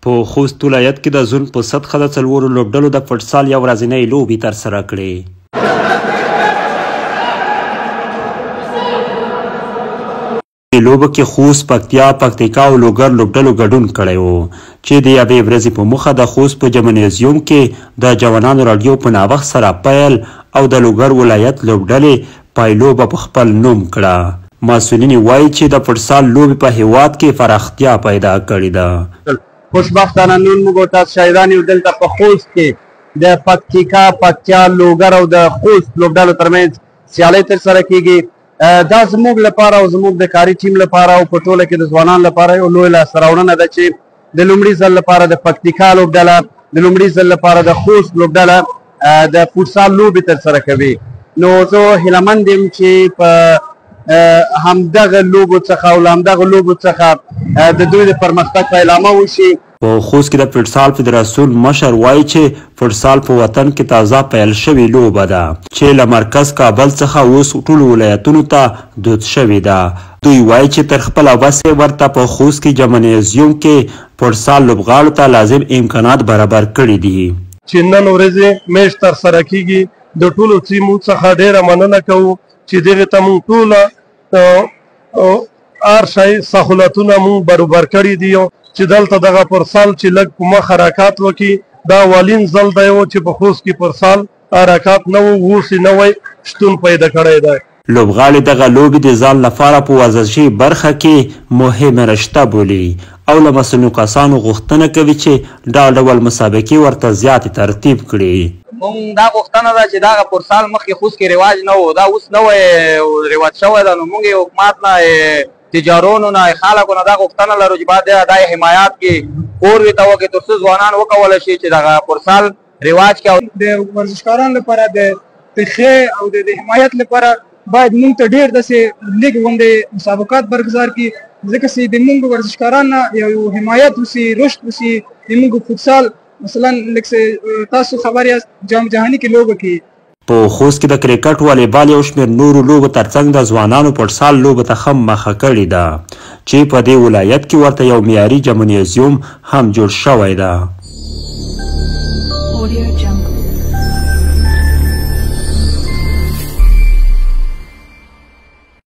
په خوست ولایت کې د زون په سطحه د څلورو لوبډلو د فوټسال یو ورځنۍ لوبې ترسره کړې. په لوبه کې خوست، پکتیا، پکتیکا او لوګر لوبډلو ګډون کړی و چې د یوې ورځې په موخه د خوست په جمنازیوم کې د جوانانو راډیو په ناوخت سره پیل او د لوګر ولایت لوبډلې پایلوبه په خپل نوم کړه. مسؤلین وایي چې د فوټسال لوبې په هیواد کې پراختیا پیدا کړې ده. خوشبختانه نن موږ تاسو شاهدان یو دلته په خوست کې د پکتیکا، پکتیا، لوګر او د خوست لوبډلو ترمنځ سیالۍ ترسره کیږي. دا زموږ لپاره او زموږ د کاري ټیم لپاره او په ټوله کې د ځوانانو لپاره یو لوی لاسته راوړنه ده چې د لومړي ځل لپاره د پکتیکا لوبډله، د لومړي ځل لپاره د خوست لوبډله د فوټسال لوبې ترسره کوي. نو زه هیلهمند یم چې په همدغه لوبو څخه او له همدغه لوبو څخه د دوی د پرمختګ پیلامه وشي. په خوست کې د فوټسال فدراسیون مشر وایي چې فوټسال په وطن کې تازه پیل شوې لوبه ده چې له مرکز کابل څخه اوس ټولو ولایتونو ته دود شوې ده. دوی وایي چې تر خپله وسې ورته په خوست کې جمنازیوم کې فوټسال لوبغاړو ته لازم امکانات برابر کړي دي. چې نن ورځې میچ ترسره کیږي، د ټولو ټیمو څخه ډیره مننه کوو چې دغې ته موږ ټوله هر شی سهولتونه موږ برابر کړي دي چې دلته دغه فوټسال چې لږ په مخ حرکات وکړي. دا اولین ځل دی چې په خوست کې فوټسال حرکات نه و، اوس یې نوی شتون پیدا کړی دی. لوبغاړي دغه لوبې د ځان لپاره په ورزشي برخه کې مهمه رشته بولي او له مسؤلو کسانو غوښتنه کوي چې دا ډول مسابقې ورته زیاتې ترتیب کړي. مونږ دا غوښتنه ده چې دغه فوټسال مخکې خوست کې رواج نه و، دا اوس نوی رواج شوی ده. نو مونږ یې حکومت نه، تجارونو نه، خلکو نه دا غوښتنه لرو چې باید دا حمایت کې اور وي ته وکړي تر څو ځوانان وکولی شي چې دغه فوټسال رواج کې د ورزشکارانو لپاره د ښې او د حمایت لپاره باید موږ ته ډېر داسې لږ غوندې مسابقات برګزار کړي، ځکه چې د موږ ورزشکاران نه یو حمایت وسي، رشد وسي. د موږ فوټسال مثلا لکه تاسو خبر یاست جام جهاني کې لوبه کې په خوست کې د کرکټ، والیبال یو شمېر نورو لوبو ترڅنګ د ځوانانو فوټسال لوبو ته هم مخه کړې ده چې په دې ولایت کې ورته یو معیاري جمنازیوم هم جوړ شوی ده.